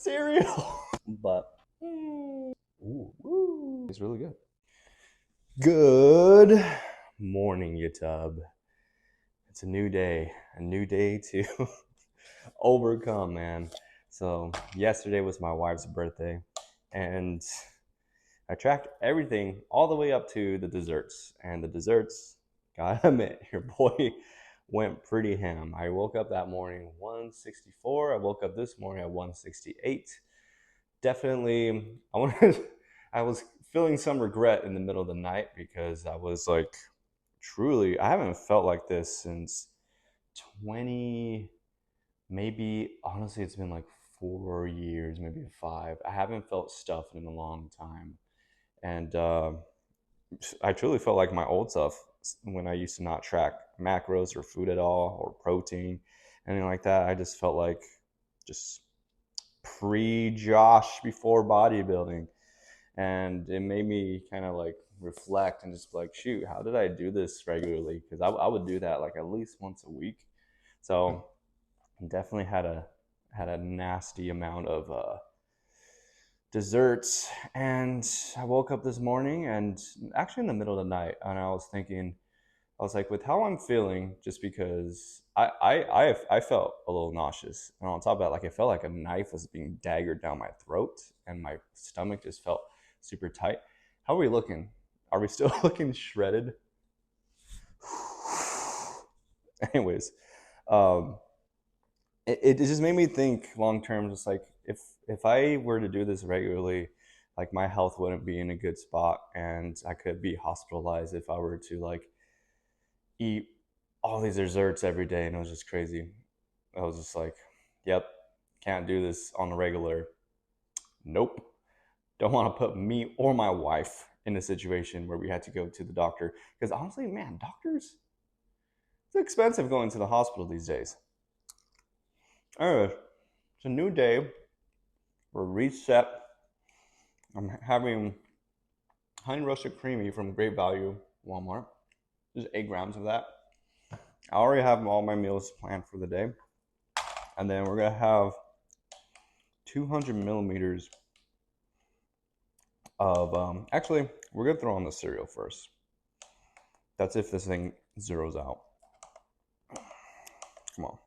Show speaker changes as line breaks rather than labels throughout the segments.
cereal. But it's really good. Good morning, YouTube. It's a new day to overcome, man. So yesterday was my wife's birthday, and I tracked everything all the way up to the desserts. And the desserts, gotta admit, your boy went pretty ham. I woke up that morning 164. I woke up this morning at 168. Definitely, I was feeling some regret in the middle of the night because I was like, truly, I haven't felt like this since 20, maybe, honestly, it's been like 4 years, maybe 5. I haven't felt stuffed in a long time. And I truly felt like my old self when I used to not track macros or food at all or protein, anything like that. I just felt like just pre-Josh before bodybuilding. And it made me kind of like reflect and just like, shoot, how did I do this regularly? Because I would do that like at least once a week. So definitely had a nasty amount of desserts. And I woke up this morning and actually in the middle of the night, and I was thinking, I was like, with how I'm feeling, just because I felt a little nauseous, and on top of that, like, it felt like a knife was being daggered down my throat, and my stomach just felt super tight. How are we looking? Are we still looking shredded? Anyways, um, it just made me think long term, just like if I were to do this regularly, like my health wouldn't be in a good spot, and I could be hospitalized if I were to like eat all these desserts every day. And it was just crazy. I was just like, yep, can't do this on the regular. Nope. Don't want to put me or my wife in a situation where we had to go to the doctor. Because honestly, man, doctors, it's expensive going to the hospital these days. Anyway, it's a new day. We're reset. I'm having honey roasted creamy from Great Value Walmart. Just 8 grams of that. I already have all my meals planned for the day. And then we're going to have 200 millimeters of, actually, we're going to throw on the cereal first. That's if this thing zeroes out. Come on.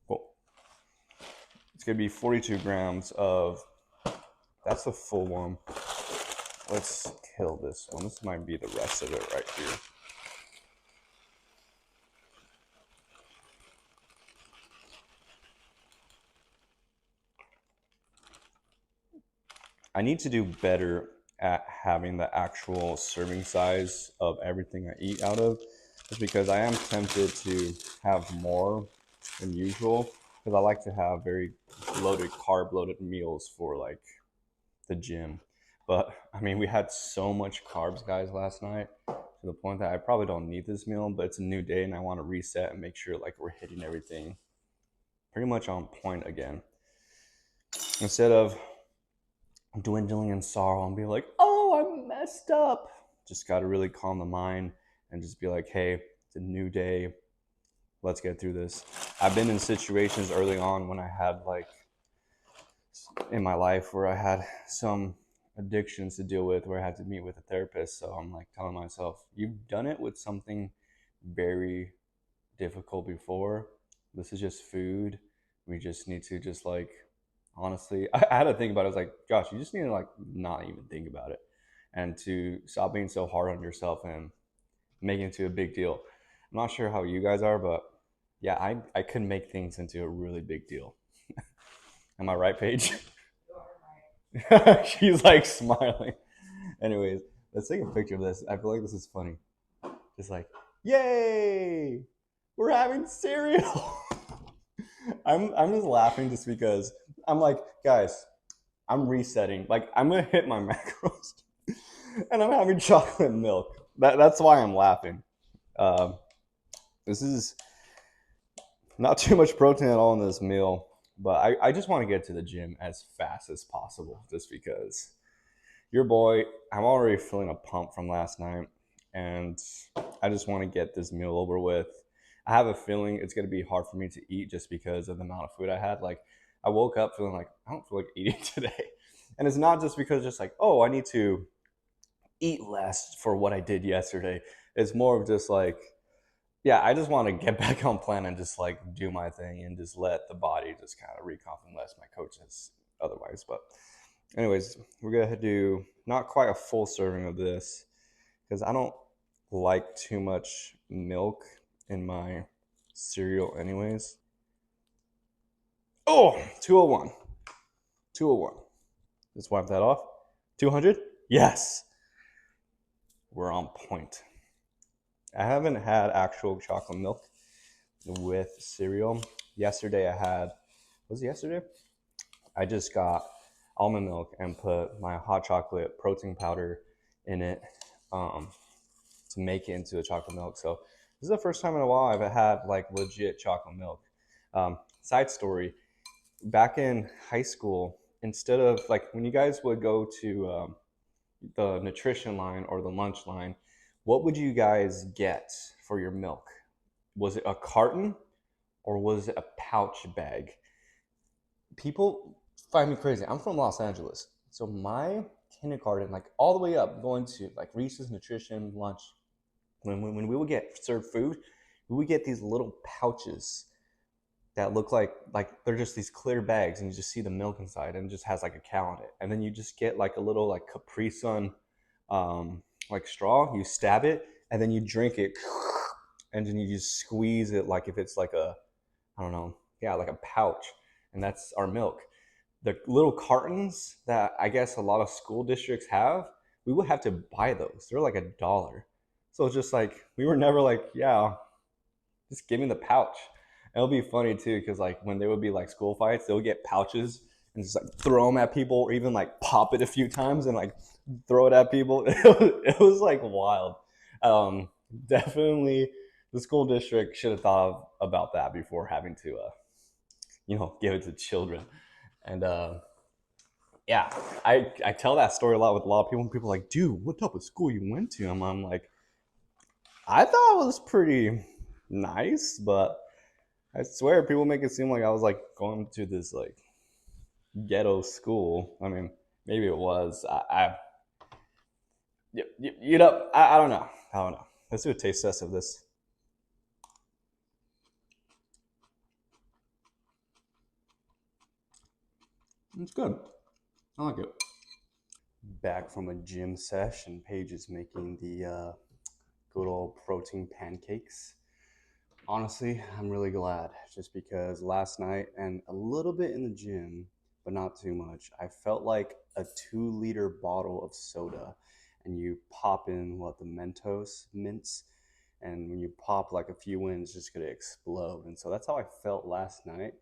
Cool. It's going to be 42 grams of, that's the full one. Let's kill this one. This might be the rest of it right here. I need to do better at having the actual serving size of everything I eat out of, just because I am tempted to have more than usual, because I like to have very loaded, carb loaded meals for like the gym. But I mean, we had so much carbs, guys, last night, to the point that I probably don't need this meal, but it's a new day and I want to reset and make sure like we're hitting everything pretty much on point again. Instead of dwindling in sorrow and be like, oh, I messed up. Just got to really calm the mind and just be like, hey, it's a new day. Let's get through this. I've been in situations early on when I had like in my life where I had some addictions to deal with, where I had to meet with a therapist. So I'm like telling myself, you've done it with something very difficult before. This is just food. We just need to just like, honestly, I had to think about it. I was like, gosh, you just need to like not even think about it and to stop being so hard on yourself and making it to a big deal. I'm not sure how you guys are, but yeah, I could make things into a really big deal. Am I right, Paige? She's like smiling. Anyways, let's take a picture of this. I feel like this is funny. Just like, yay, we're having cereal. I'm just laughing just because I'm like, guys, I'm resetting. Like, I'm gonna hit my macros, and I'm having chocolate milk. That's why I'm laughing. This is not too much protein at all in this meal, but I just want to get to the gym as fast as possible, just because your boy, I'm already feeling a pump from last night, and I just want to get this meal over with. I have a feeling it's going to be hard for me to eat just because of the amount of food I had. Like, I woke up feeling like I don't feel like eating today. And it's not just because just like, oh, I need to eat less for what I did yesterday. It's more of just like, yeah, I just want to get back on plan and just like do my thing and just let the body just kind of recomp unless my coach says otherwise. But anyways, we're gonna do not quite a full serving of this because I don't like too much milk in my cereal anyways. Oh, 201. 201. Let's wipe that off. 200? Yes. We're on point. I haven't had actual chocolate milk with cereal. Yesterday I had, was it yesterday? I just got almond milk and put my hot chocolate protein powder in it to make it into a chocolate milk. So this is the first time in a while I've had like legit chocolate milk. Side story, back in high school, instead of like when you guys would go to the nutrition line or the lunch line, what would you guys get for your milk? Was it a carton or was it a pouch bag? People find me crazy. I'm from Los Angeles. So my kindergarten, like all the way up, going to like Reese's nutrition lunch, when we would get served food, we would get these little pouches that look like they're just these clear bags, and you just see the milk inside, and it just has like a cow on it. And then you just get like a little like Capri Sun, like straw. You stab it, and then you drink it, and then you just squeeze it like if it's like a, I don't know, yeah, like a pouch, and that's our milk. The little cartons that I guess a lot of school districts have, we would have to buy those. They're like $1. So it's just like we were never like, yeah, just give me the pouch. And it'll be funny too, because like when there would be like school fights, they'll get pouches and just like throw them at people, or even like pop it a few times and like throw it at people. It was like wild. Um, Definitely, the school district should have thought about that before having to, give it to children. And yeah, I tell that story a lot with a lot of people. And people are like, dude, what type of school you went to? And I'm like, I thought it was pretty nice, but I swear people make it seem like I was like going to this like ghetto school. I mean, maybe it was. I don't know. I don't know. Let's do a taste test of this. It's good. I like it. Back from a gym session, Paige is making the good old protein pancakes. Honestly, I'm really glad just because last night and a little bit in the gym, but not too much, I felt like a 2 liter bottle of soda. And you pop in what the Mentos mints, and when you pop like a few in, it's just gonna explode. And so that's how I felt last night.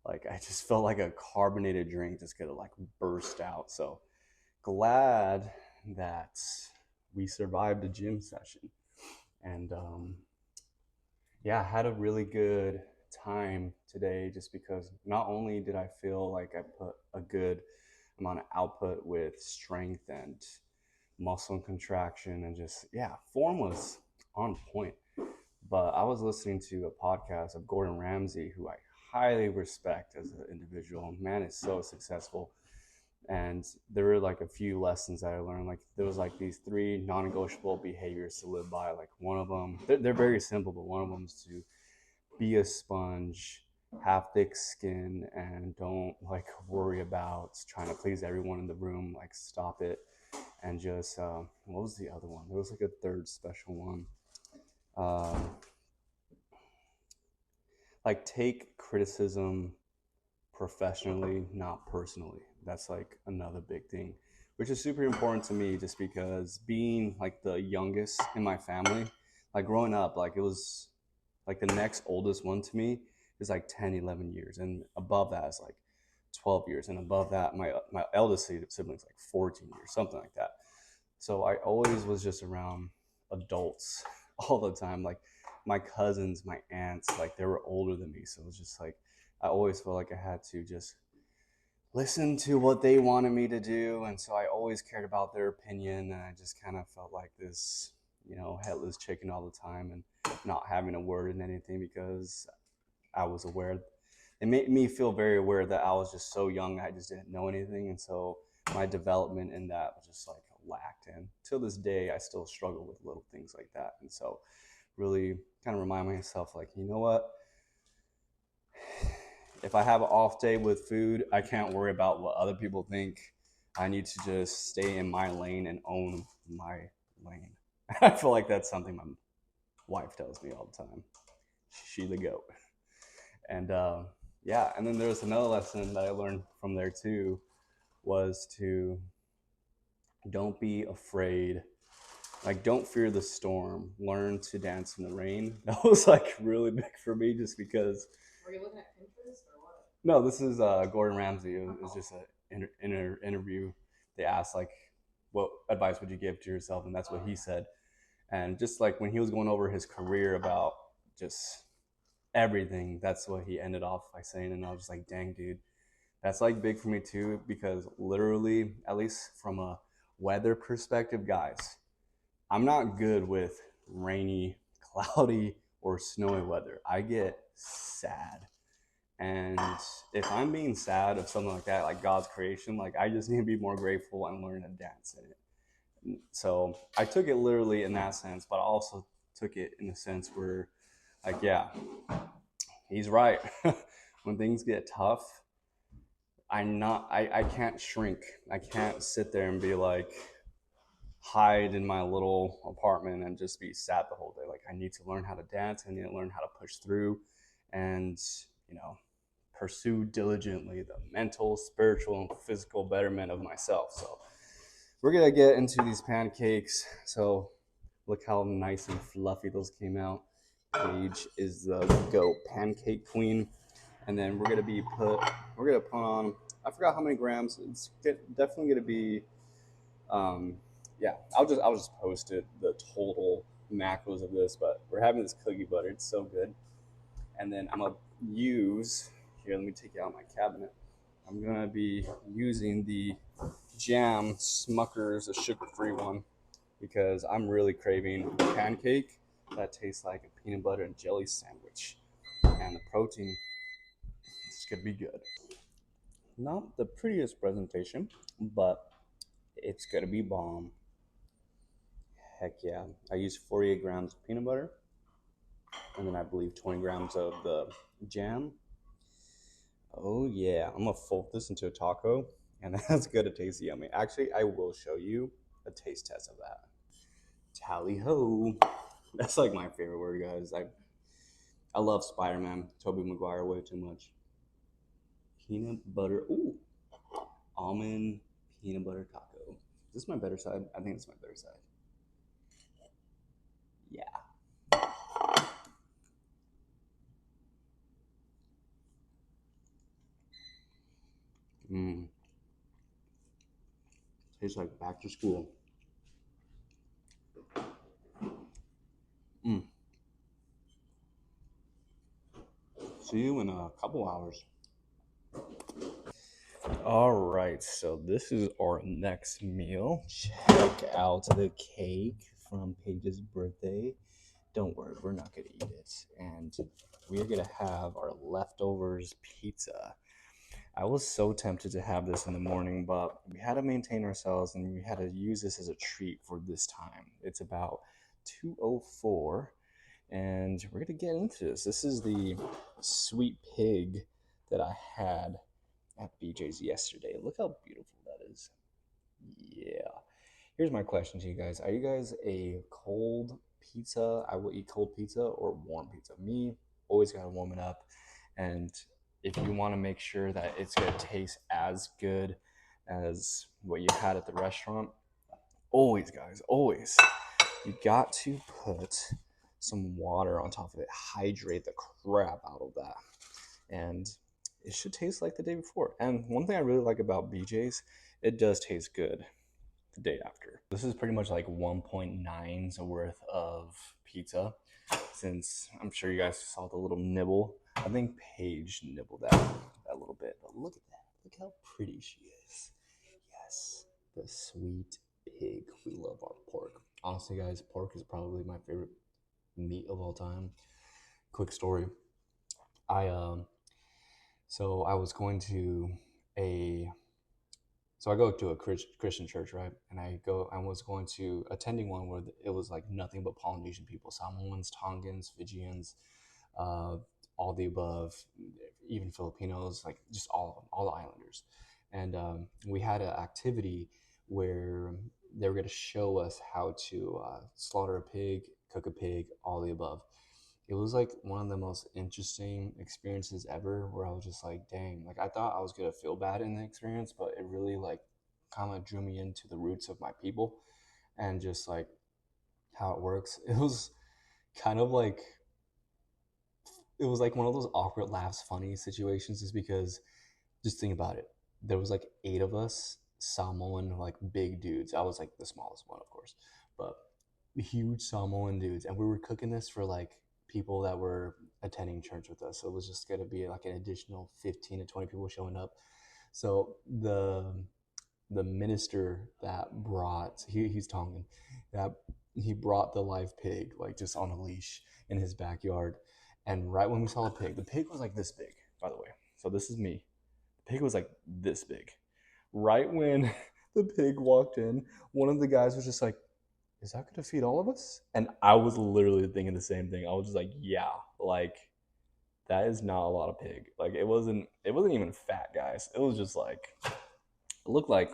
Like I just felt like a carbonated drink just gonna like burst out. So glad that we survived a gym session. And yeah, I had a really good time today just because not only did I feel like I put a good amount of output with strength and muscle and contraction and just, yeah, form was on point. But I was listening to a podcast of Gordon Ramsay, who I highly respect as an individual. Man is so successful. And there were like a few lessons that I learned. Like there was like these 3 non-negotiable behaviors to live by. Like one of them, they're very simple, but one of them is to be a sponge, have thick skin, and don't like worry about trying to please everyone in the room. Like stop it, and just what was the other one? There was like a third special one. Uh, like take criticism professionally, not personally. That's like another big thing, which is super important to me just because being like the youngest in my family, like growing up, like it was like the next oldest one to me is like 10, 11 years. And above that is like 12 years. And above that, my eldest sibling's like 14 years, something like that. So I always was just around adults all the time. Like my cousins, my aunts, like they were older than me. So it was just like, I always felt like I had to just listen to what they wanted me to do. And so I always cared about their opinion. And I just kind of felt like this, headless chicken all the time and not having a word in anything because I was aware it made me feel very aware that I was just so young, I just didn't know anything, and so my development in that was just like lacked. And till this day, I still struggle with little things like that. And so, really kind of remind myself, like, you know what? If I have an off day with food, I can't worry about what other people think. I need to just stay in my lane and own my lane. I feel like that's something my wife tells me all the time. She the goat. And yeah, and then there was another lesson that I learned from there too, was to don't be afraid. Like, don't fear the storm. Learn to dance in the rain. That was like really big for me, just because. Were you looking at Pinterest or what? No, this is Gordon Ramsay. It was just an interview. They asked like, what advice would you give to yourself, and that's what he said. And just like when he was going over his career about just everything, that's what he ended off by saying. And I was just like, dang, dude, that's like big for me too, because literally, at least from a weather perspective, guys, I'm not good with rainy, cloudy, or snowy weather. I get sad. And if I'm being sad of something like that, like God's creation, like I just need to be more grateful and learn to dance in it. So I took it literally in that sense, but I also took it in a sense where, like, yeah, he's right. When things get tough, I can't shrink. I can't sit there and be like, hide in my little apartment and just be sad the whole day. Like, I need to learn how to dance. I need to learn how to push through and, you know, pursue diligently the mental, spiritual, and physical betterment of myself. So we're going to get into these pancakes. So look how nice and fluffy those came out. Paige is the GOAT pancake queen. And then we're going to put on, I forgot how many grams. It's definitely going to be, yeah, I'll just post it, the total macros of this, but we're having this cookie butter. It's so good. And then I'm going to use, here, let me take it out of my cabinet. I'm going to be using the jam Smucker's, a sugar-free one, because I'm really craving a pancake that tastes like a peanut butter and jelly sandwich. And the protein is going to be good. Not the prettiest presentation, but it's going to be bomb. Heck yeah. I used 48 grams of peanut butter, and then I believe 20 grams of the jam. Oh yeah, I'm gonna fold this into a taco, and that's gonna taste yummy. Actually, I will show you a taste test of that. Tally ho! That's like my favorite word, guys. I love Spider-Man, Tobey Maguire way too much. Peanut butter, ooh, almond peanut butter taco. Is this my better side? I think it's my better side. Yeah. Mmm. Tastes like back to school. Mmm. See you in a couple hours. All right, so this is our next meal. Check out the cake from Paige's birthday. Don't worry, we're not gonna eat it. And we're gonna have our leftovers pizza. I was so tempted to have this in the morning, but we had to maintain ourselves and we had to use this as a treat for this time. It's about 2:04, and we're gonna get into this. This is the sweet pig that I had at BJ's yesterday. Look how beautiful that is. Yeah. Here's my question to you guys. Are you guys a cold pizza? I will eat cold pizza, or warm pizza? Me, always gotta warm it up. And if you want to make sure that it's gonna taste as good as what you had at the restaurant, always, guys, always, you got to put some water on top of it. Hydrate the crap out of that. And it should taste like the day before. And one thing I really like about BJ's, it does taste good the day after. This is pretty much like 1.9's worth of pizza, since I'm sure you guys saw the little nibble. I think Paige nibbled that little bit, but look at that. Look how pretty she is. Yes, the sweet pig. We love our pork. Honestly, guys, pork is probably my favorite meat of all time. Quick story. I So I was going to a so I go to a Christian church, right? And I was going to attending one where it was like nothing but Polynesian people, Samoans, Tongans, Fijians, uh, all the above, even Filipinos, like just all the islanders. And we had an activity where they were going to show us how to slaughter a pig, cook a pig, all the above. It was like one of the most interesting experiences ever, where I was just like, dang, like I thought I was gonna feel bad in the experience, but it really like kind of drew me into the roots of my people and just like how it works. It was kind of like it was like one of those awkward laughs funny situations, just because just think about it. There was like eight of us Samoan like big dudes. I was like the smallest one, of course, but huge Samoan dudes, and we were cooking this for like people that were attending church with us. So it was just gonna be like an additional 15 to 20 people showing up. So the minister that brought he's Tongan, that he brought the live pig like just on a leash in his backyard. And right when we saw the pig was like this big, by the way. So this is me. The pig was like this big. Right when the pig walked in, one of the guys was just like, is that going to feed all of us? And I was literally thinking the same thing. I was just like, yeah, like that is not a lot of pig. Like it wasn't even fat, guys. It was just like, it looked like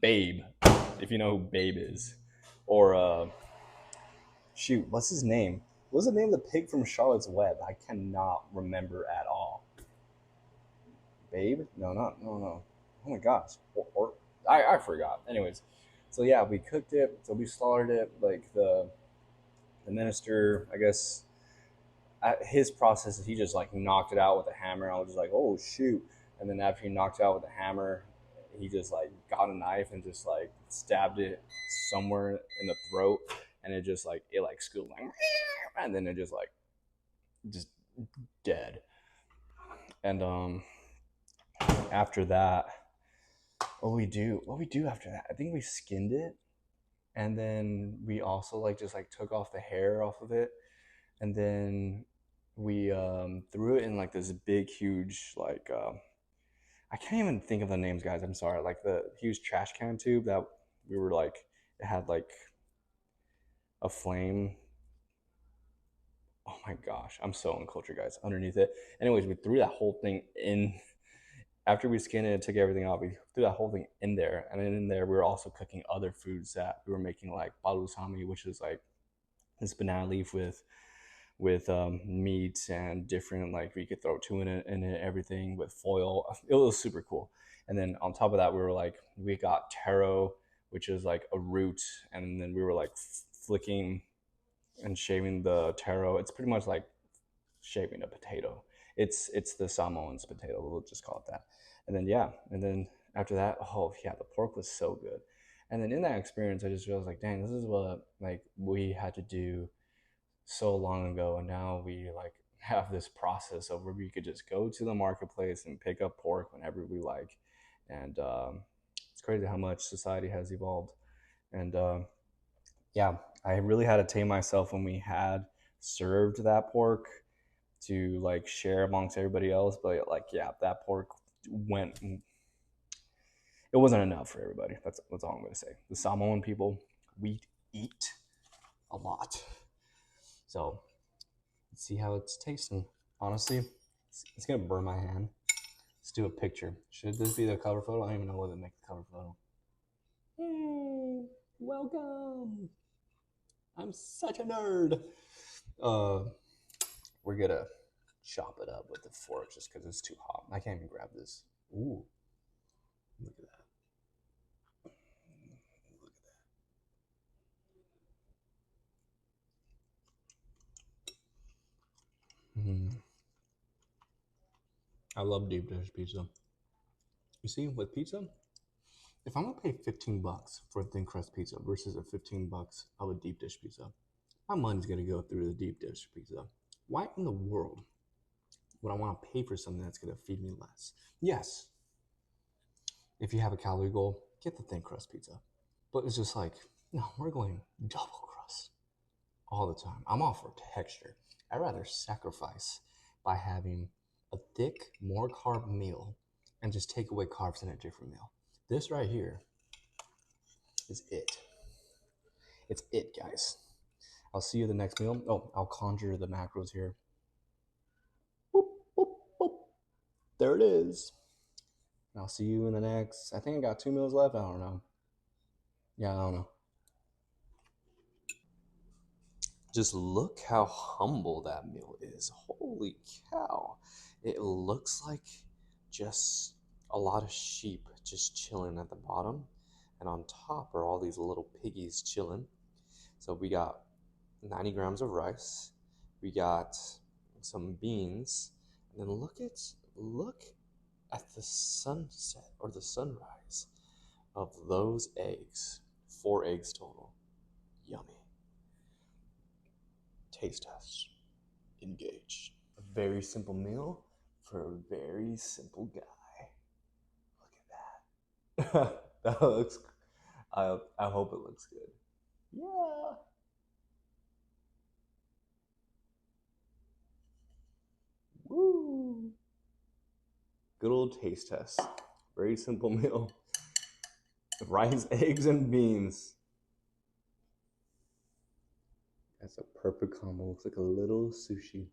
Babe, if you know who Babe is. Or shoot, what's his name? What's the name of the pig from Charlotte's Web? I cannot remember at all. Babe? No, not no no. Oh my gosh. I forgot. Anyways, so yeah, we cooked it. So we slaughtered it. Like the minister, I guess, his process is he just like knocked it out with a hammer. I was just like, oh shoot! And then after he knocked it out with a hammer, he just like got a knife and just like stabbed it somewhere in the throat, and it like scooped like, and then it just dead. And after that, what we do after that? I think we skinned it, and then we also like just like took off the hair off of it, and then we threw it in like this big huge like I can't even think of the names, guys, I'm sorry, like the huge trash can tube that we were like, it had like a flame. Oh my gosh, I'm so uncultured, guys, underneath it. Anyways, we threw that whole thing in. After we skinned it and took everything off, we threw that whole thing in there, and then in there we were also cooking other foods that we were making, like balusami, which is like this banana leaf with meat and different, like we could throw tuna in it, everything with foil. It was super cool. And then on top of that, we got taro, which is like a root, and then we were like flicking and shaving the taro. It's pretty much like shaving a potato. It's the Samoan's potato. We'll just call it that. And then yeah, and then after that, oh yeah, the pork was so good. And then in that experience, I just realized like, dang, this is what like we had to do so long ago, and now we like have this process of where we could just go to the marketplace and pick up pork whenever we like. And it's crazy how much society has evolved. And yeah, I really had to tame myself when we had served that pork to like share amongst everybody else. But like, yeah, that pork went, it wasn't enough for everybody. That's all I'm going to say. The Samoan people, we eat a lot. So let's see how it's tasting. Honestly, it's gonna burn my hand. Let's do a picture. Should this be the cover photo? I don't even know whether to make the cover photo. Hey, welcome. I'm such a nerd. Uh, we're gonna chop it up with the fork just because it's too hot. I can't even grab this. Ooh, look at that. Look at that. I love deep dish pizza. You see, with pizza, if I'm gonna pay $15 for a thin crust pizza versus a $15 of a deep dish pizza, my money's gonna go through the deep dish pizza. Why in the world would I want to pay for something that's gonna feed me less? Yes, if you have a calorie goal, get the thin crust pizza. But it's just like, no, we're going double crust all the time. I'm all for texture. I'd rather sacrifice by having a thick, more carb meal and just take away carbs in a different meal. This right here is it. It's it, guys. I'll see you in the next meal. Oh, I'll conjure the macros here. Boop, boop, boop. There it is. I'll see you in the next. I think I got 2 meals left. I don't know. Yeah, I don't know. Just look how humble that meal is. Holy cow. It looks like just a lot of sheep just chilling at the bottom. And on top are all these little piggies chilling. So we got 90 grams of rice. We got some beans. And then look at the sunset or the sunrise of those eggs. 4 eggs total. Yummy. Taste test. Engage. A very simple meal for a very simple guy. Look at that. That looks. I hope it looks good. Yeah. Woo. Good old taste test. Very simple meal. Rice, eggs, and beans. That's a perfect combo. Looks like a little sushi.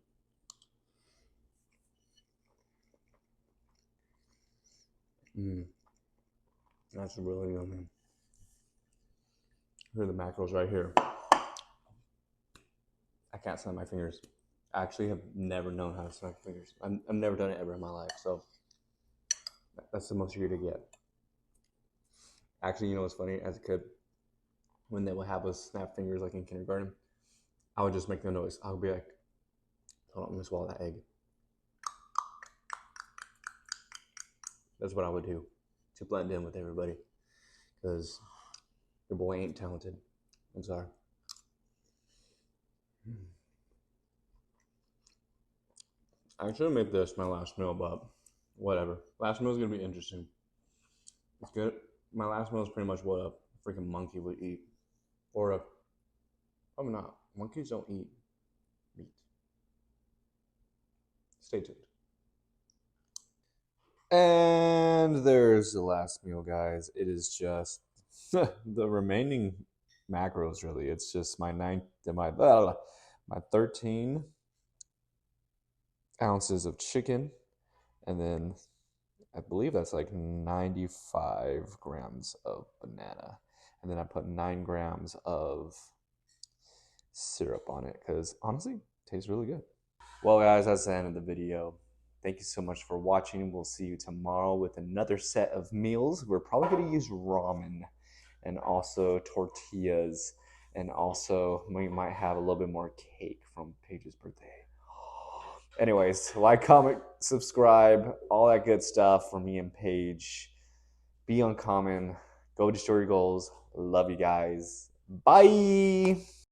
That's really yummy. Here are the macros right here. I can't snap my fingers. I actually have never known how to snap my fingers. I've never done it ever in my life, so that's the most you're gonna get. Actually, you know what's funny? As a kid, when they would have us snap fingers like in kindergarten, I would just make the noise. I would be like, hold on, let me swallow that egg. That's what I would do to blend in with everybody, because your boy ain't talented. I'm sorry. I should have made this my last meal, but whatever. Last meal is gonna be interesting. It's good. My last meal is pretty much what a freaking monkey would eat, or probably not. Monkeys don't eat meat. Stay tuned. And there's the last meal, guys. It is just the remaining macros. Really, it's just my 13 ounces of chicken, and then I believe that's like 95 grams of banana, and then I put 9 grams of syrup on it because honestly, it tastes really good. Well, guys, that's the end of the video. Thank you so much for watching. We'll see you tomorrow with another set of meals. We're probably going to use ramen and also tortillas, and also we might have a little bit more cake from Paige's birthday. Anyways, like, comment, subscribe, all that good stuff for me and Paige. Be uncommon. Go destroy your goals. Love you guys. Bye.